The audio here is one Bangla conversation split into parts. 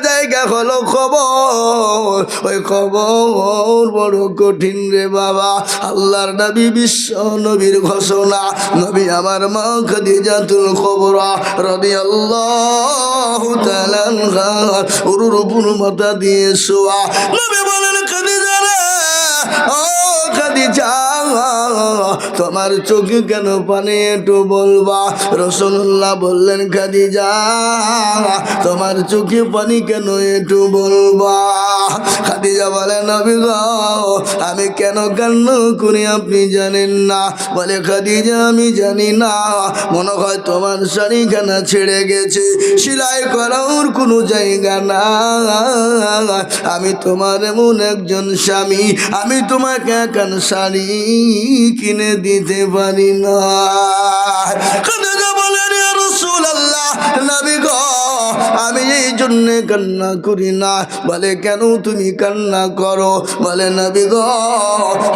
জায়গা হলো কবর। ওই কবর বড় কঠিন রে বাবা। আল্লাহর নবী বিশ্ব নবীর ঘোষণা, নবী আমার মা খাদিজাতুল কুবরা রাদিয়াল্লাহু তাআলা আনহা উরুর উপর মাথা দিয়ে শোয়া। নবী বলেন খাদিজা রে, ও খাদিজা, তোমার চোখে কেন পানি একটু বলবা? রাসূলুল্লাহ বললেন খাদিজা, তোমার চোখে পানি কেন একটু বলবা? খাদিজা বলে নবী গো, আমি কেন কান্না করি আপনি জানেন না? বলে খাদিজা আমি জানি না, মনে হয় তোমার শাড়িখানা ছেড়ে গেছে, সেলাই করার কোনো জায়গা না। আমি তোমার এমন একজন স্বামী, আমি তোমাকে এখন শাড়ি কিনে দিতে পারি না। খাদিজা বলেন ইয়া রাসূলুল্লাহ, নবী গো, আমি এই জন্যে কান্না করি না। বলে কেন তুমি কান্না করো? বলে নবী গো,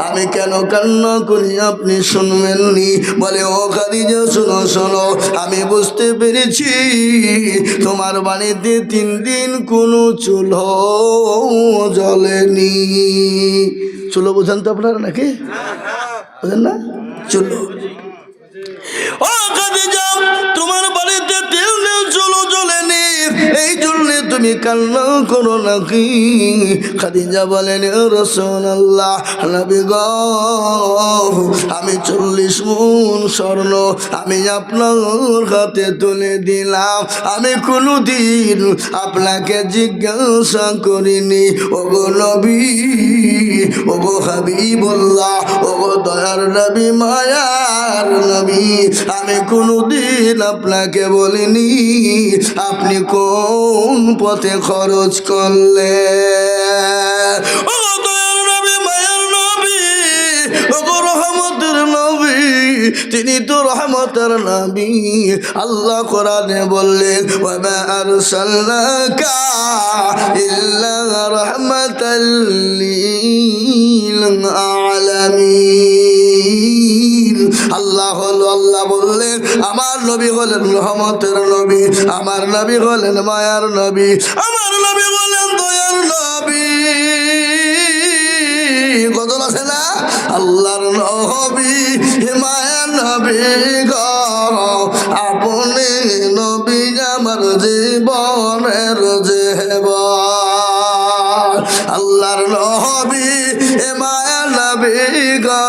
আমি কেন কান্না করি আপনি শুনবেননি? বলে ও খাদিজা শোনো শোনো, আমি বুঝতে পেরেছি তোমার বাড়িতে 3 দিন কোনো চুলো জ্বলেনি। চুলো বোঝেন তো আপনারা নাকি? বোঝেন না? চুলো। ও খাদিজা, তোমার বাড়িতে 3 দিন চুলো জ্বলেনি, এই জন্য তুমি কান্না করো নাকি? খাদিজা বলেন ও রাসূলুল্লাহ, নবী গো, আমি 40 মণ স্বর্ণ আমি আপনার হাতে তুলে দিলাম, আমি কোনোদিন আপনাকে জিজ্ঞাসা করিনি। ওগো নবী, ওগো হাবিবুল্লাহ, ওগো দয়ার নবী, মায়ার নবী, আমি কোনোদিন আপনাকে বলিনি আপনি কোন পথে খরচ করলে। ও দয়ার নবী, মায়ার নবী, ওগো রহমতের নবী, তিনি তো রহমতের নবী। আল্লাহ কোরআনে বললেন ওয়া মা আরসালনাকা ইল্লা রাহমাতাল লিল আলামিন। আল্লাহ বললেন আমার নবী হলেন রহমতের নবী, আমার নবী হলেন মায়ার নবী, আমার নবী হলেন দয়ার নবী। কত আছে না? আল্লাহর নবী, মায়ার নবী গো, আপনি নবী আমার জীবনের জীবন। আল্লাহর নবী, মায়ার নবী গো,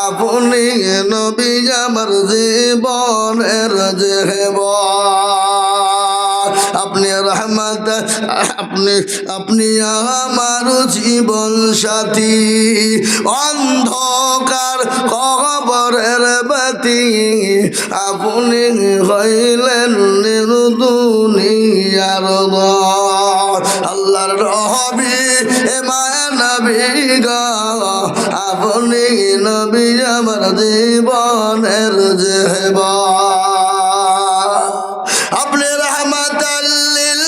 আপনি নবী আমার জীবনের জীবন। আপনি রহমত, আপনি আমার জীবন সাথী, অন্ধকার কবরের বাতি, আপনি হইলেন দুনিয়ার দর। আল্লাহর নবী, মায়া নবী গো, আপনি নবী আমার জীবনের জীবন। আপনি রহমাতাল লিল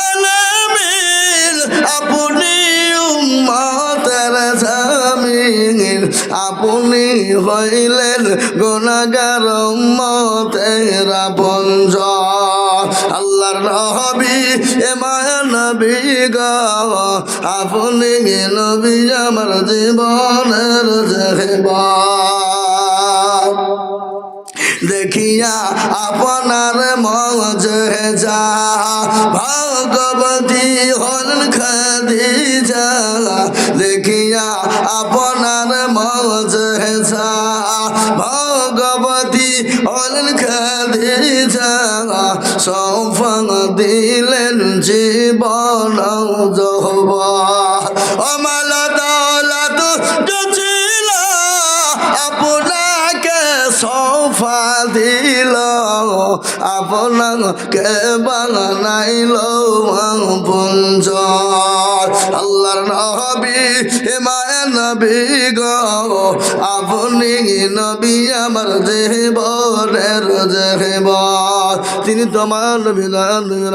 আলামিন, আপনি উম্মতের জামিন, আপনি হইলেন গুনাহগার উম্মতের আপনজন। আল্লাহর নবী, মায়া নবী গো, আপনি নবী আমার জীবনের জীবন। দেখিয়া আপনার মজেজা, ভগবতী হলেন খাদিজা, দেখিয়া আপনার মজেজা, ভগবতী হলেন খাদিজা, সৌফা দিলেন জীবন যৌবন। অমল দৌলত ছিল আপনাকে সৌফা দিল, আপনাকে বানাইল পুঞ্জ। আল্লাহর নবী, মায়া নবী গো, আপনি নবী আমার জীবনের জীবন। তিনি তোমার নবী,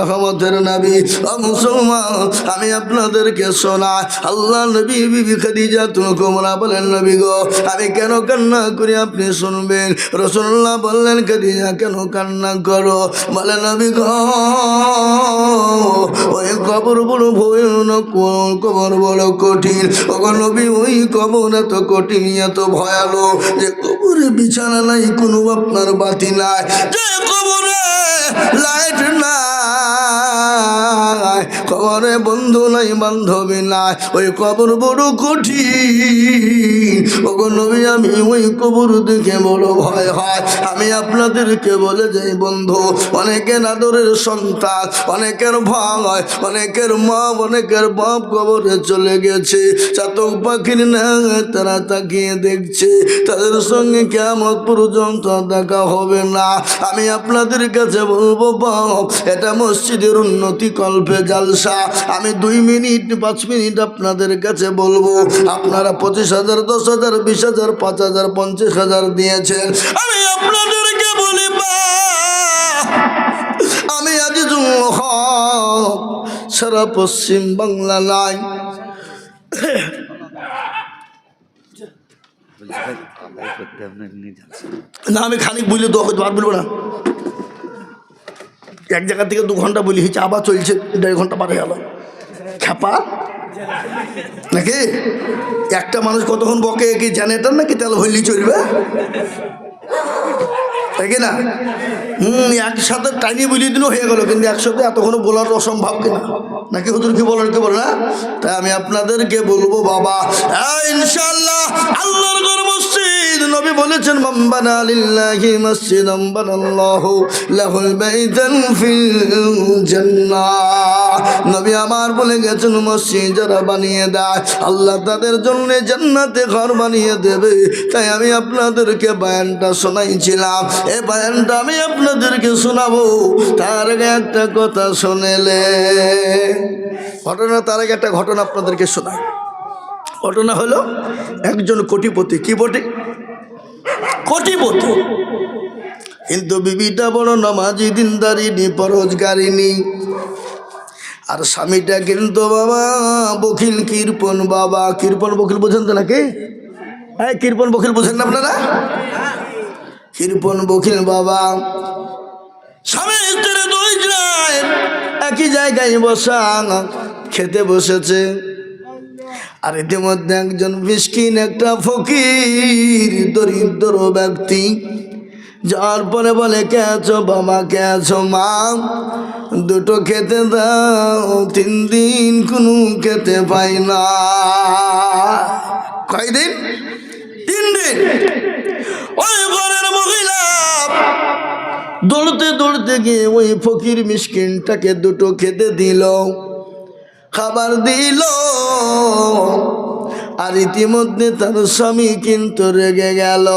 রহমতের নবী। ও মুসলমান, আমি আপনাদেরকে শোনাই, আল্লাহ নবী বিবি খাদিজাতুল কুবরা বলেন নবী গো, আমি কেন কান্না করি আপনি শুনবেন। রাসূলুল্লাহ বললেন খাদিজা কেন কান্না করো? বলে নবী গো, ওই কবর বড় ভয়ানক, কবর বড় কঠিন। ওগো নবী ওই কবর এত কঠিন এত ভয়ালো যে কবরে বিছানা নাই, কোনো আপনার বাতি নাই, যে কবরে লাইট নাই, কবরে বন্ধু নাই বান্ধবী নাই, ওই কবর বড় কঠিন। ওগো নবী আমি ওই কবর দেখে বড় ভয় হয়। আমি আপনাদেরকে বলে যাই বন্ধু, অনেকের আদরের সন্তান, অনেকের ভয়, অনেকের মা, অনেকের বাপ কবরে চলে গেছে, চাতক পাখির না তারা তাকিয়ে দেখছে, তাদের সঙ্গে কিয়ামত পর্যন্ত দেখা হবে না। আমি আপনাদের কাছে বলবো বাপ, এটা মসজিদের উন্নতি কল্পে জালসা। আমি 2 মিনিট 5 মিনিট আপনাদের কাছে বলবো, আপনারা 25,000 10,000 20,000 5,000 50,000 দিয়েছেন। আমি আপনাদেরকে বলি আমি আজিজুল হক সারা পশ্চিম বাংলা নাই, না আমি খানিক বুঝলে 2 বলবো না, এক জায়গা থেকে 2 ঘন্টা বলি হয়েছে, আবার চলছে 1.5 ঘন্টা পারে গেল। খ্যাপা নাকি একটা মানুষ কতক্ষণ বকে কি জানে এটা নাকি? তাহলে হইলি চলবে তাই কি না? একসাথে টাইনি বুঝিয়ে দিনও হয়ে গেল, কিন্তু একসাথে এতক্ষণ বলার অসম্ভব কিনা নাকি? হুজুর কি বলার কি বলে না? তাই আমি আপনাদেরকে বলবো বাবা, ইনশাআল্লাহ আল্লাহর ঘর মসজিদ, নবী বলেছেন মান বানা লিল্লাহি মসজিদান বানাল্লাহু লাহুল বাইতান ফিল জান্নাহ। নবী আমার বলে গেছেন মসজিদ যারা বানিয়ে দেয় আল্লাহ তাদের জন্য জান্নাতে ঘর বানিয়ে দেবে। তাই আমি আপনাদেরকে বয়ানটা শোনাইছিলাম, এই বয়ানটা আমি আপনাদেরকে শোনাবো। তার আগে একটা কথা শুনেলে ঘটনা, তার আগে একটা ঘটনা আপনাদেরকে শোনাই। ঘটনা হলো একজন কোটিপতি, কি বটে কোটিপতি, কিন্তু বিবিটা বড় নামাজি দিনদারিনী পরোজগারিনী, আর স্বামীটা কিন্তু বাবা বকিল কৃপণ। বাবা কৃপণ বকিল বোঝেন তো নাকি? হ্যাঁ কৃপণ বকিল বোঝেন না আপনারা? কৃপণ বকিল বাবা, স্বামী স্ত্রী 2 জনায় একই জায়গায় বসা খেতে বসেছে। আর ইতিমধ্যে একজন মিসকিন, একটা ফকির দরিদ্র ব্যক্তি যার পরে বলে কে আছো বাবা, কে আছো মা, 2টো খেতে দাও, 3 দিন কোনো খেতে পাই না। কয়দিন? 3 দিন। ওই ঘরের মহিলা দৌড়তে দৌড়তে গিয়ে ওই ফকির মিসকিনটাকে 2টো খেতে দিল, খাবার দিল। আর ইতিমধ্যে তার স্বামী কিন্তু রেগে গেল,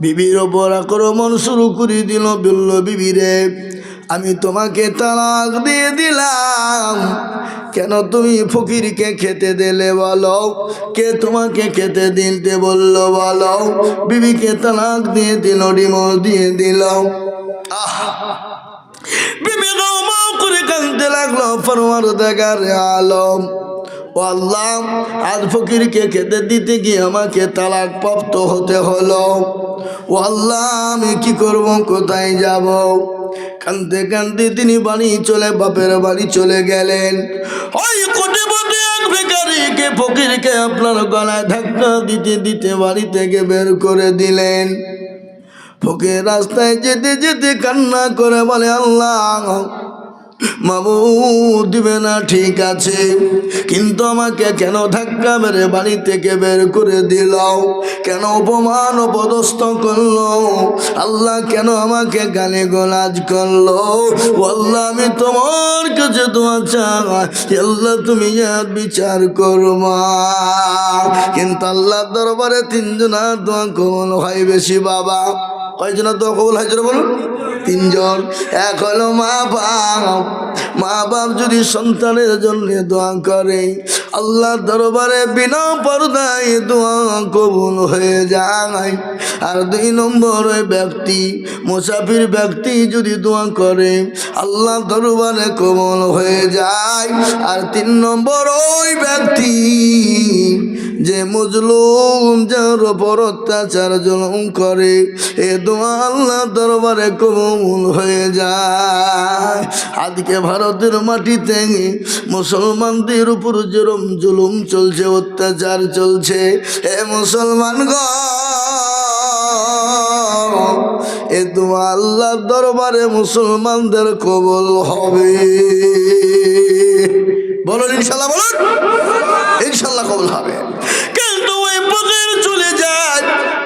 বিবির ওপর আক্রমণ শুরু করে দিল। বলল বিবি রে, আমি তোমাকে তালাক দিয়ে দিলাম, কেন তুমি ফকিরকে খেতে দিলে বলো? কে তোমাকে খেতে দিতে বললো বলো? বিবিকে তালাক দিয়ে দিল, ডিভোর্স দিয়ে দিল। বিবি গাও করে কাঁদতে লাগলো, পরওয়ারদিগার আলম ও আল্লাহ, আজ ফকিরকে খেতে দিতে গিয়ে আমাকে তালাক প্রাপ্ত হতে হলো। ও আল্লাহ আমি কি করব, কোথায় যাব? কাঁদতে কাঁদতে তিনি বাপের বাড়ি চলে গেলেন। ওই কোটিপতি এক ভিখারিকে, ফকিরকে আপনার গলায় ধাক্কা দিতে দিতে বাড়ি থেকে বের করে দিলেন। ফকির রাস্তায় যেতে যেতে কান্না করে বলে আল্লাহ মাবুদ দিবে না ঠিক আছে, কিন্তু আমাকে কেন ধাক্কা মেরে বাড়ি থেকে বের করে দিল? কেন অপমান অপদস্থ করলো? আল্লাহ কেন আমাকে গালি গোলাজ করলো? আল্লাহ আমি তোমার কাছে দোয়া চাই, আল্লাহ তুমি বিচার করবা। কিন্তু আল্লাহর দরবারে 3 জনের দোয়া কবুল হয় বেশি বাবা। কয়জনের দোয়া কবুল হয় বলুন? 3 জন। এক হলো মা বাপ। মা বাপ যদি সন্তানের জন্য দোয়া করে আল্লাহর দরবারে বিনা পর্দায় দোয়া কবুল হয়ে যায়। আর 2 নম্বর ওই ব্যক্তি, মুসাফির ব্যক্তি যদি দোয়া করে আল্লাহর দরবারে কবুল হয়ে যায়। আর 3 নম্বর ওই ব্যক্তি যে মজলুম যার উপর অত্যাচার জুলুম করে, এ দোয়া আল্লাহ দরবারে কবুল হয়ে যায়। আজকে ভারতের মাটিতে মুসলমানদের উপর যেরম জুলুম চলছে, অত্যাচার চলছে, এ মুসলমান গো, এ দোয়া আল্লাহর দরবারে মুসলমানদের কবুল হবে। বলুন ইনশাল্লাহ, বলুন ইনশাল্লাহ কবুল হবে। কিন্তু ওই ফকির চলে যায়,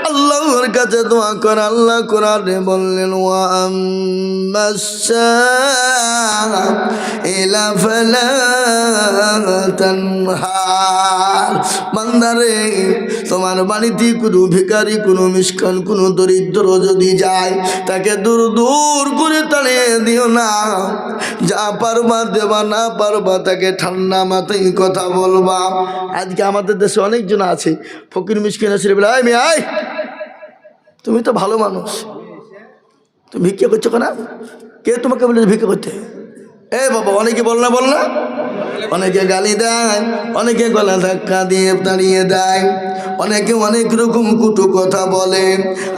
আল্লাহর কাছে দোয়া করে। আল্লাহ কোরআনে বললেন, ওয়া আম্মাস-সাইলা ফালা তানহার। বান্দারে, তোমার বাড়িতে কোনো ভিখারি, কোনো মিসকিন, কোনো দরিদ্র যদি যায়, তাকে দূর দূর করে তাড়িয়ে দিও না। যা পারবা দেবা, না পারবা তাকে ঠান্ডা মাথায় কথা বলবা। আজকে আমাদের দেশে অনেকজন আছে, ফকির মিসকিন আছে, বলে আয় মেয়ে আয়, তুমি তো ভালো মানুষ, তুমি ভিক্ষা করছো কেন? কে তোমাকে বলে ভিক্ষা করতে? এ বাবা, অনেকে বল না, অনেকে গালি দেয়, অনেকে গলা ধাক্কা দিয়ে দাঁড়িয়ে দেয়, অনেকে অনেক রকম কুটু কথা বলে।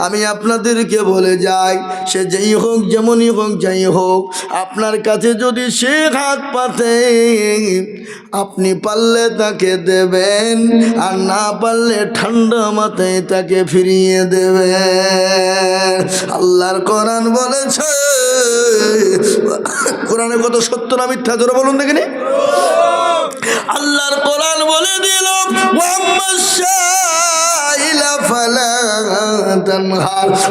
আমি আপনাদেরকে বলে যাই, সে যেই হোক, যেমনই হোক, যাই হোক, আপনার কাছে যদি সে হাত পাতে, আপনি পারলে তাকে দেবেন, আর না পারলে ঠান্ডা মাথায় তাকে ফিরিয়ে দেবেন। আল্লাহর কোরআন বলেছে, কোরআনে কত সত্য না মিথ্যা, জোরে বলুন দেখিনি। আল্লাহর কোরআন বলে দিল,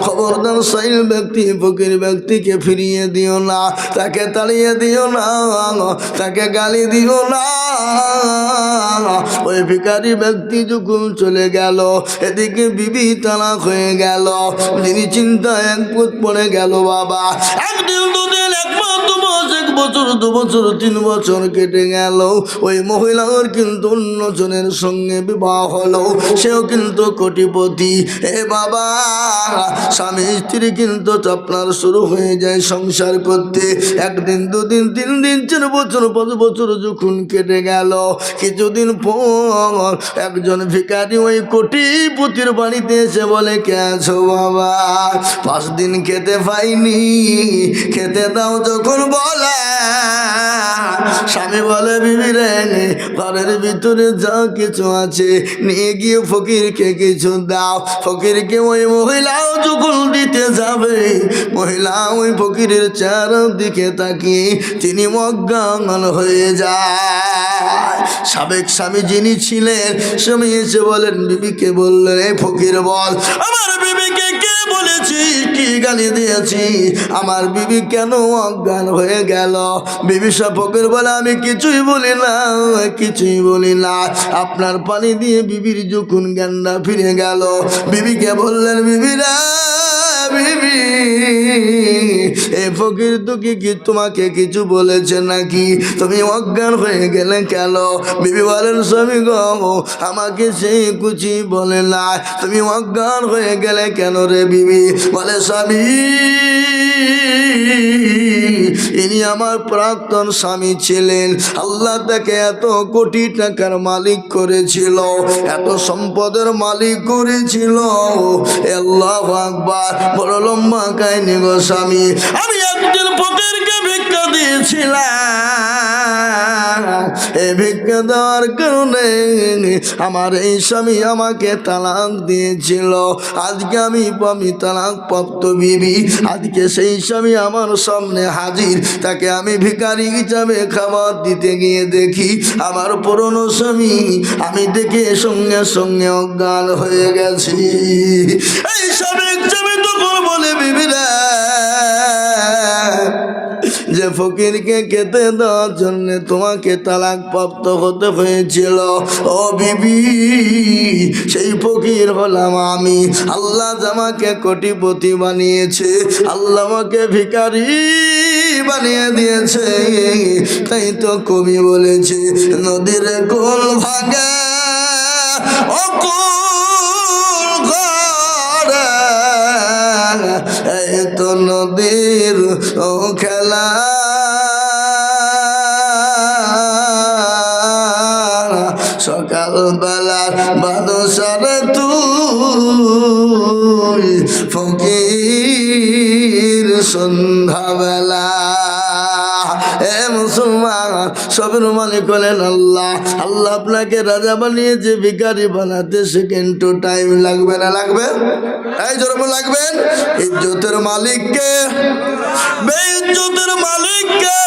খবরদার সাইল ব্যক্তি, ফকির ব্যক্তিকে ফিরিয়ে দিও না, তাকে তাড়িয়ে দিও না, তাকে গালি দিও না। ওই ভিখারি ব্যক্তি যখন চলে গেল, এদিকে বিবি তালাক হয়ে গেল, যিনি চিন্তায় এক পুত পড়ে গেল। বাবা, একদিন দুদিন, এক মাস, 2 মাস, 1 বছর, 2 বছর, 3 বছর কেটে গেল। ওই মহিলার কিন্তু অন্যজনের সঙ্গে বিবাহ হলো, সেও কিন্তু কোটিপতি। এ বাবা, স্বামী স্ত্রী কিন্তু আপনার শুরু হয়ে যায় সংসার করতে। একদিন, 2 দিন, 3 দিন, 4 বছর, 5 বছর যখন কেটে গেল, কিছুদিন পর একজন ভিখারি ওই কোটিপতির বাড়িতে এসে বলে, কে আছো বাবা? 5 দিন খেতে পাইনি, খেতে দাও। যখন বলে, স্বামী বলে, বিবি রে, ঘরের ভিতরে যা কিছু আছে নিয়ে গিয়ে ফকিরকে কিছু দাও। ফকিরকে ওই মহিলাও যখন দিতে যাবে, মহিলা ওই ফকিরের চারদিকে তাকিয়ে তিনি অজ্ঞান হয়ে যায়। সাবেক স্বামী যিনি ছিলেন, স্বামী এসে বলেন, বিবিকে বললেন, এই ফকির বল, আমার বিবিকে কে বলেছি, কি গালি দিয়েছি, আমার বিবি কেন অজ্ঞান হয়ে গেল? বিবি সব ফকির বলে, আমি কিছুই বলি না, কিছুই বলি না। আপনার পানি দিয়ে বিবির যখন জ্ঞানটা ফিরে গেল, বিবিকে বললেন, বিবিরা, বিবি, এই ফকির তো কি তোমাকে কিছু বলেছে নাকি? তুমি অজ্ঞান হয়ে গেলে কেন? বিবি বলেন, স্বামী গো, আমাকে সে কিছু বলে না, তুমি অজ্ঞান হয়ে গেলে কেন রে? বিবি বলে, স্বামী, ইনি আমার প্রাক্তন স্বামী ছিলেন। আল্লাহ তাকে এত কোটি টাকার মালিক করেছিল, এত সম্পদের মালিক করেছিল। আল্লাহু আকবার, বড় লম্বা কাহিনী গো স্বামী। আমি একজন ফকিরকে ভিক্ষা দিয়েছিলাম, এই ভিক্ষা দেওয়ার কারণে আমার এই স্বামী আমাকে তালাক দিয়েছিল। আজকে আমি তালাক প্রাপ্ত বিবি, আজকে সেই স্বামী আমার সামনে হাজির, তাকে আমি ভিখারি হিসাবে খাবার দিতে গিয়ে দেখি আমার পুরনো স্বামী, আমি দেখে সঙ্গে সঙ্গে অজ্ঞান হয়ে গেছি। এই সাবেক স্বামী তখন বলে, বিবিরা, যে ফকিরকে খেতে দেওয়ার জন্য তোমাকে তালাক প্রাপ্ত হতে হয়েছিল, ও বিবি, সেই ফকির হলাম আমি। আল্লাহ আমাকে কোটিপতি বানিয়েছে, আল্লাহ আমাকে ভিখারি বানিয়ে দিয়েছে। তাই তো কবি বলেছে, নদীর কোল ভাঙে অকুল ঘরে, এই তো নদীর ও খেলা, সকালবেলা বাদশার তুই ফকির সন্ধ্যাবেলা। এ মুসলমান, সবের মালিক হলেন আল্লাহ। আল্লাহ আপনাকে রাজা বানিয়েছে, ভিখারি বানাতে সেকেন্ড টাইম লাগবে না? লাগবে? এই জোরে লাগবেন। ইজ্জতের মালিককে, বেইজ্জতের মালিককে,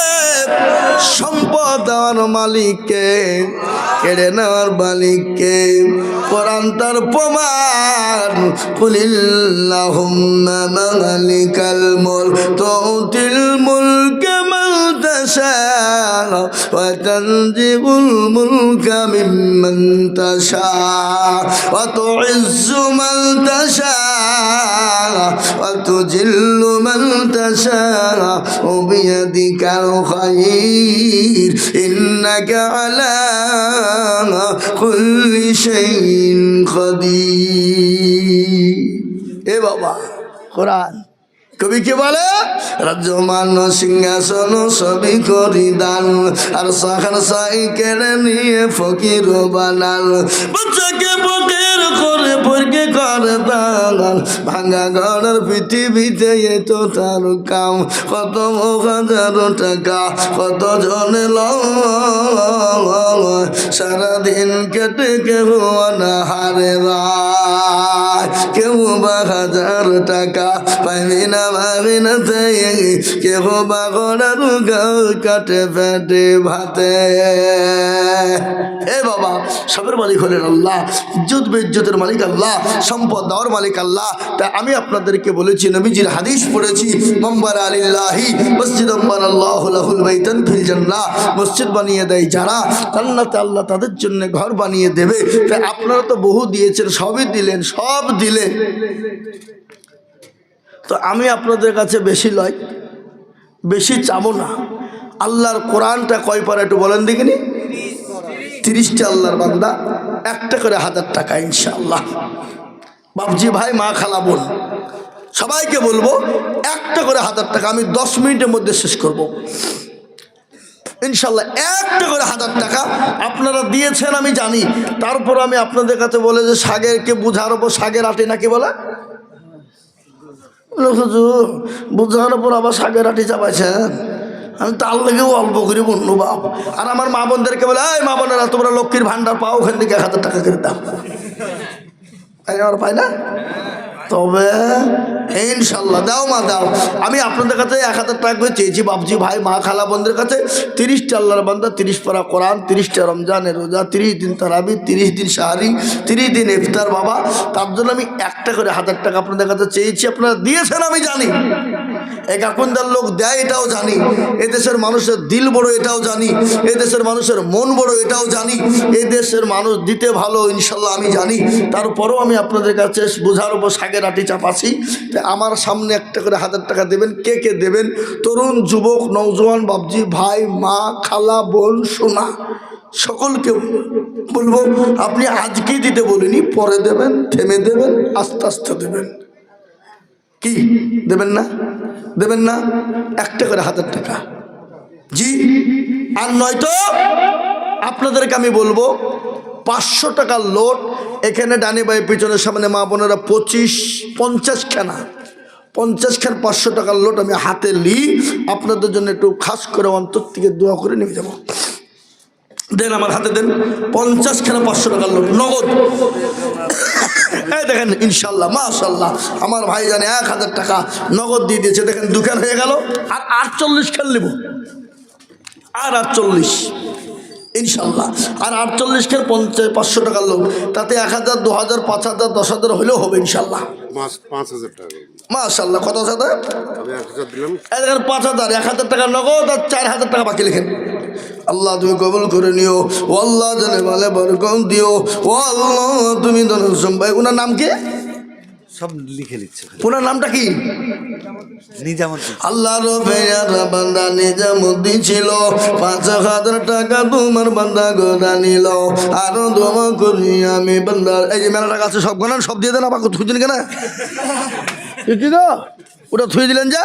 সম্পদ দেওয়ার মালিককে, কেড়ে নেওয়ার মালিককে। কোরআন তার প্রমাণ। কুলিল্লাহুম্মা মালিকাল মুলক তুতিল মুলকা মান তাশা ওয়া তানজিউল মুলকা মিম্মান তাশা ওয়া তুইজ্জু মান তাশা ওয়া তুজিল্লু মান তাশা ওয়া বিয়াদিকাল খায়র ইন্নাকা আলা কুল্লি শাইইন কাদির। এ বাবা, কোরআন কবি কে বলে? রাজ্যমান সিংহাসন সবই করি দান, আর সাহার সাই কেড়ে নিয়ে ফকির বানাল। বাচ্চাকে ফকির করে পরকে করে দান, ভাঙা ঘরের পৃথিবীতে এ তো তার কাম। কত হাজার টাকা কত জনে সারাদিন কেটে কেউ অনাহারে রায়, কেউ 1000 টাকা পাইবি না ভাবি না, কেউ বা ঘোড়ার গাল কাটে পেটে ভাতে। এ বাবা, সবের মালিক হলেন আল্লাহ, ইজ্জত বেইজ্জতের মালিক আল্লাহ, সম্পদ দেওয়ার মালিক আল্লাহ। তাই আমি আপনাদেরকে বলেছি, নবীজির হাদিস পড়েছি, মাম্বার আলিল্লাহি মসজিদাম বানাল্লাহু লাহুল বাইতান ফিল জান্নাহ। মসজিদ বানিয়ে দেয় যারা, জান্নাতে আল্লাহ তাদের জন্য ঘর বানিয়ে দেবে। তাই আপনারা তো বহু দিয়েছেন, সবই দিলেন, সব দিলেন। তো আমি আপনাদের কাছে বেশি লয়, বেশি চাবো না। আল্লাহর কোরআনটা কয় পারা একটু বলেন দেখিনি? 30টা আল্লাহর বান্দা, একটা করে 1000 টাকা ইনশাআল্লাহ। বাপজি ভাই, মা, খালা, বোন সবাইকে বলবো একটা করে 1000 টাকা আমি 10 মিনিটের মধ্যে শেষ করব ইনশাআল্লাহ। একটা করে 1000 টাকা আপনারা দিয়েছেন আমি জানি, তারপর আমি আপনাদের কাছে বলে যে শাগেরকে বুঝার ওপর শাগের আটে নাকি বলা, বুঝার ওপর আবার শাগের আটি চাপাইছেন। আমি তার লেগেও অল্প করে বললো বাপ। আর আমার মা বোনদেরকে বলে, এই মা বোনেরা তোমরা লক্ষ্মীর ভান্ডার পাও, ওখান থেকে 1000 টাকা করে দাও। আমার পাই না? তবে ইনশাল্লাহ দাও মা দাও। আমি আপনাদের কাছে 1000 টাকা করে চেয়েছি বাপজি ভাই, মা, খালা, বোনদের কাছে। 30টা আল্লাহর বান্দা, 30 পারা কোরআন, 30টা রমজানের রোজা, 30 দিন তারাবি, 30 দিন শাহরি, 30 দিন ইফতার বাবা। তার জন্য আমি একটা করে 1000 টাকা আপনাদের কাছে চেয়েছি, আপনারা দিয়েছেন আমি জানি। এক আকুন্দার লোক দেয় এটাও জানি, এদেশের মানুষের দিল বড় এটাও জানি, এদেশের মানুষের মন বড় এটাও জানি, এদেশের মানুষ দিতে ভালো ইনশাল্লাহ আমি জানি। তারপরেও আমি আপনাদের কাছে বোঝার উপর শাগের আটি চাপাছি। আমার সামনে একটা করে 1000 টাকা দেবেন। কে কে দেবেন? তরুণ, যুবক, নওজোয়ান, বাপজি ভাই, মা, খালা, বোন, সোনা, সকলকে বলবো আপনি আজকেই দিতে বলিনি, পরে দেবেন, থেমে দেবেন, আস্তে আস্তে দেবেন। কি দেবেন না? দেবেন না? একটা করে 1000 টাকা জি। আর নয়তো আপনাদেরকে আমি বলবো 500 টাকার লোট এখানে ডানে বাই পিছনের সামনে মা বোনেরা 50 খানা 50 খান 500 টাকার লোট আমি হাতে নিই। আপনাদের জন্য একটু খাস করে অন্তর থেকে দোয়া করে নিয়ে যাবো। দেন, আমার হাতে দেন 50 খানা 500 টাকার লোট নগদ। এই দেখেন ইনশাল্লাহ মাশাল্লাহ আমার ভাই জানে 1000 টাকা নগদ দিয়ে দিয়েছে। দেখেন দোকান হয়ে গেল। আর 48 খান নেব, আর 48 ইনশাল্লাহ। আর 48 খান 500 টাকার লোক, তাতে 1000, 2000, 5000, 10,000 হলেও হবে ইনশাল্লাহ। 5,000 টাকা মাশাল্লাহ। কত আছে? আমি 1000 দিলাম। 5000, 1000 টাকা নগদ আর 4000 টাকা বাকি লিখেন। আল্লাহ তুমি কবুল করে নিও, ও আল্লাহ জানে মালে বরকত দিও, ও আল্লাহ তুমি ধনসম। ভাই ওনার নাম কি? সব লিখে নিচ্ছে। ওনার নামটা কি? নিজামুদ্দিন। আল্লাহর পেয়ারা বান্দা নিজামুদ্দিন ছিল। 5000 টাকা তোমার বান্দা গোদা নিল। আরো দোয়া করি আমি বান্দার। এই যে মেলা টাকা আছে সব গোনান, সব দিয়ে দেন। আবার থুই দিন কেন? কি গো ওটা থুই দিলেন যা?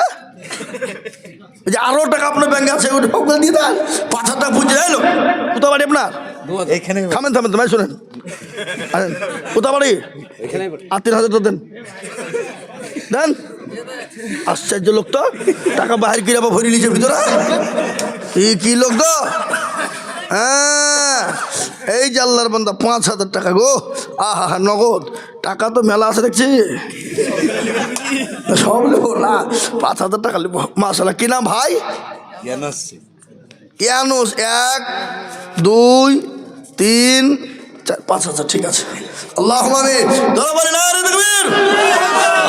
ওই যে আরো টাকা আপনার ব্যাংকে আছে ওটা ওগুলো দিয়ে দেন। 5,000 টাকা পুঁজি এলো কোথা বাড়ি আপনার? এখানে থামেন থামেন তোমায় শোনেন কোথা বাড়ি? আর 3,000 তো দেন দেন। আশ্চর্য লোক তো, টাকা বাহির করে আবার ভরি নিচে ভিতরে। কি লোক তো, হ্যাঁ এই যে আল্লাহর বান্দা 5,000 টাকা গো, আহা নগদ টাকা তো মেলা আছে দেখছি, সব নেবো না 5,000 টাকা নেবো মাশাআল্লাহ। কি নাম ভাই? ইয়ানুস। 1 2 3 4 5,000 ঠিক আছে। আল্লাহ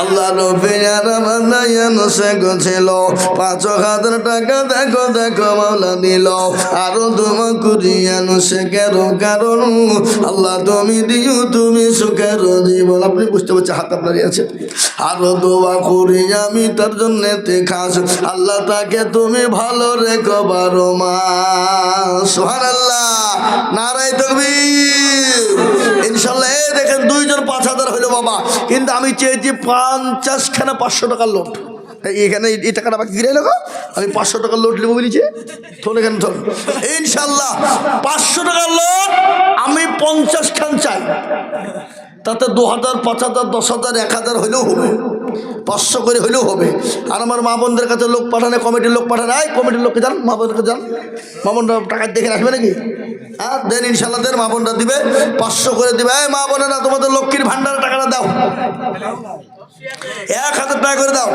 আল্লাহ ছিল 5,000 টাকা দেখো দেখো মাওলা দিল আরো তোমা কুরিয়ানুসে কেরো কারণ আল্লাহ তুমি দিও তুমি সুখের জীবন। আপনি বুঝতে পারছেন হাত আপনারই আছে। আরো দোয়া করি আমি তার জন্য খাস আল্লাহ তাকে তুমি ভালো রেখো 12 মাস। সুবহানাল্লাহ, নারায়ে তাকবীর। ইনশাআল্লাহ এই দেখেন 2 জন 5,000 হইলো বাবা, কিন্তু আমি চেয়েছি 50 খানা 500 টাকার লোট। এখানে এই টাকাটা বাকি ফিরে এলো, আমি 500 টাকার লোট নেবো বলেছি। থন এখানে থন, ইনশাআল্লাহ 500 টাকার লোট আমি 50 খান চাই। তাতে 2,000 5,000 10,000 1,000 হইলেও হবে, 500 করে হইলেও হবে। আর আমার মা বোনদের কাছে লোক পাঠানে, কমিটির লোক পাঠানে, এই কমিটির লোককে যান, মা বোনকে যান, মা বোনরা টাকা দেখে রাখবে নাকি? হ্যাঁ দেন, ইনশাল্লাহ দেন, মা বোনরা দিবে 500 করে দিবে। এই মা বোনেরা তোমাদের লক্ষ্মীর ভান্ডারে টাকাটা দাও, 1,000 টাকা করে দাও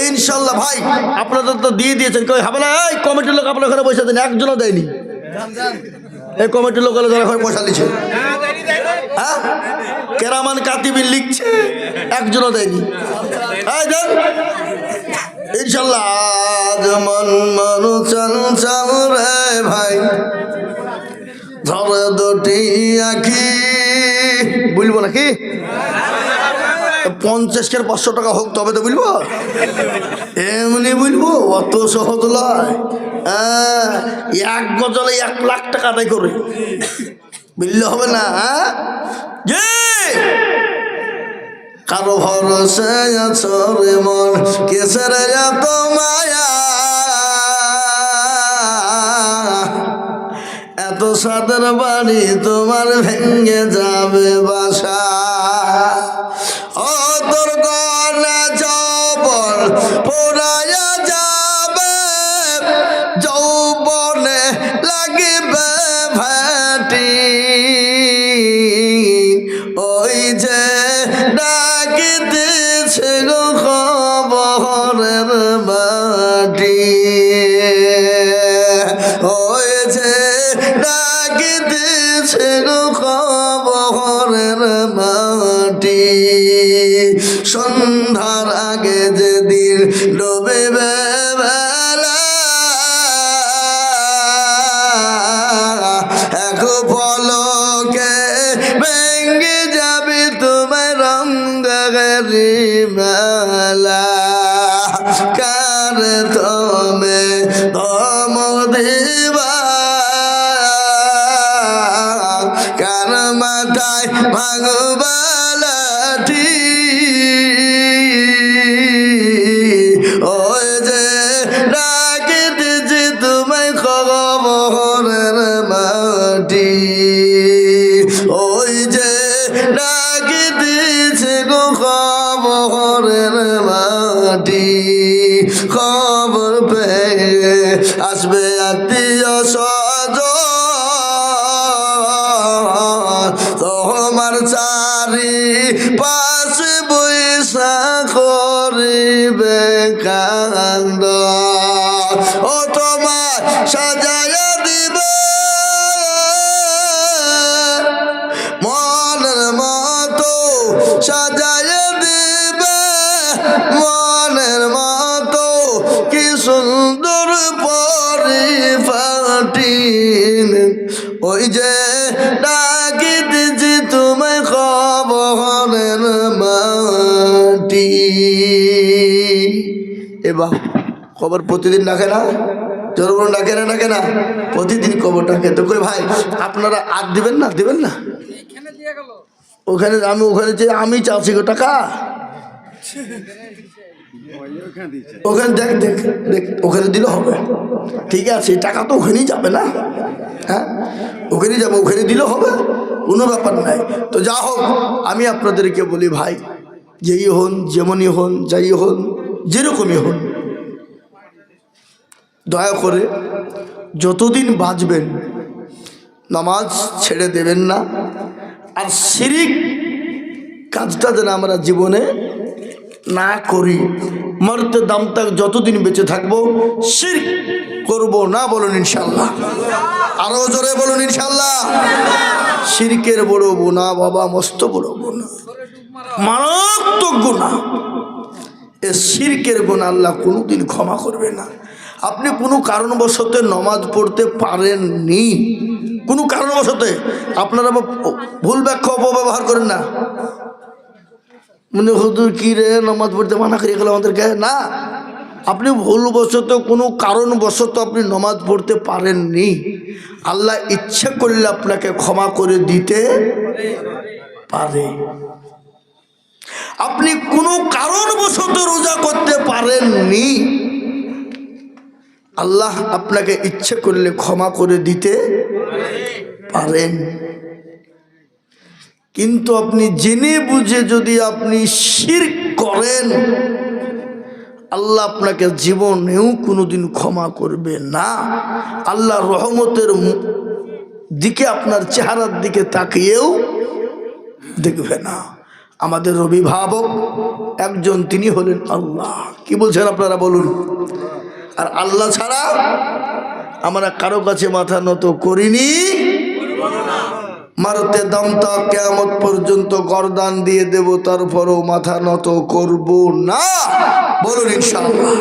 ইনশাল্লাহ। ভাই আপনাদের তো দিয়ে দিয়েছেন, কেউ হবে না? এই কমিটির লোক আপনার ঘরে পয়সা দেন, একজনও দেয়নি। এই কমিটির লোক হলে যারা ঘরে পয়সা দিচ্ছে, হ্যাঁ কেরামান কাতিবিন লিখছে, একজনও দেয়নি। ইনশাল্লাহ যেমন মানু চাল চাল রে ভাই ধরে 2টি আঁখি, বলবো নাকি 50 কে 500 টাকা হোক তবে তো বলবো, এমনি বলবো অত সহজ নয়। এক গজলে 1 লাখ টাকা আদায় করে বললে হবে না। যে কারো ভরসে আছো রে মন কেসের এত মায়া, এত সাদের বাড়ি তোমার ভেঙে যাবে বাসা। ও তোর গলা যৌবন পোড়ায়া যাবে, যৌবনে লাগিবে ভাটি, ওই যে ডাকিতেছে গো খবরের বাটি, ওই যে ডাকিতেছে গো খবরের মাটি। সন্ধ্যার আগে যেদিন ডুবে বেলা, এক পলকে ভেঙে যাবে তোমার রঙ্গেরি মেলা। কার তুমি ধম দিবা, কার মাথায় ভাঙবা লাঠি, ওই যে ডাকিতেছি তোমায় খবরের মাটি, ওই যে ডাকিতেছে গো খবরের মাটি। খবর পেয়ে আসবে আত্মীয় স্বজন, তোমার চারি পাশে বৈশা করিবে কান্দ, ও তোমার সাজায়া দিবে মনের মতো, সাজায়া দিবে মনের মতো, কি সুন্দর পরিপাটি, ওই যে ডাকিতেছি তোমায় খবরের মাটি। এবার খবর প্রতিদিন ডাকে না, জোরবন ডাকে না, ডাকে না, প্রতিদিন খবর ডাকে। তো কই ভাই আপনারা আর দিবেন না, দিবেন না? ওখানে আমি ওখানে যে আমি চাচ্ছি গো টাকা, ওখানে দেখ দেখ দেখ, ওখানে দিলে হবে। ঠিক আছে, টাকা তো ওখানেই যাবে না, হ্যাঁ ওখানেই যাবে, ওখানে দিলে হবে, কোনো ব্যাপার নাই। তো যা হোক, আমি আপনাদেরকে বলি ভাই, যেই হন, যেমনই হন, যাই হন, যেরকমই হন, দয়া করে যতদিন বাঁচবেন নামাজ ছেড়ে দেবেন না। আর শিরিক কাজটা যেন আমরা জীবনে না করি। মরতে দাম তাক যতদিন বেঁচে থাকবো শিরক করব না, বলুন ইনশাল্লাহ। আরো জোরে বলুন ইনশাল্লাহ। শিরকের বড় গুনাহ বাবা, মস্ত বড় গুনাহ, মারাত্মক গুনাহ। এ শিরকের গুনাহ আল্লাহ কোনোদিন ক্ষমা করবে না। আপনি কোনো কারণবশত নমাজ পড়তে পারেননি, কোনো কারণবশত, আপনারা ভুল ব্যাখ্যা অপব্যবহার করেন না। মানে হুজুর কি রে নামাজ পড়তে মানা করে গেল আমাদেরকে, না, আপনি ভুলবশত কোনো কারণবশত আপনি নামাজ পড়তে পারেননি, আল্লাহ ইচ্ছে করলে আপনাকে ক্ষমা করে দিতে পারে। আপনি কোনো কারণবশত রোজা করতে পারেননি, আল্লাহ আপনাকে ইচ্ছে করলে ক্ষমা করে দিতে পারেন। কিন্তু আপনি জেনে বুঝে যদি আপনি শিরক করেন, আল্লাহ আপনাকে জীবনেও কোনোদিন ক্ষমা করবে না। আল্লাহ রহমতের দিকে, আপনার চেহারার দিকে তাকিয়েও দেখবে না। আমাদের অভিভাবক একজন, তিনি হলেন আল্লাহ। কি বলছেন আপনারা বলুন? আর আল্লাহ ছাড়া আমরা কারো কাছে মাথা নত করিনি, মারতে দম তক কিয়ামত পর্যন্ত গর্দান দিয়ে দেব, তারপরও মাথা নত করব না, বলুন ইনশাআল্লাহ।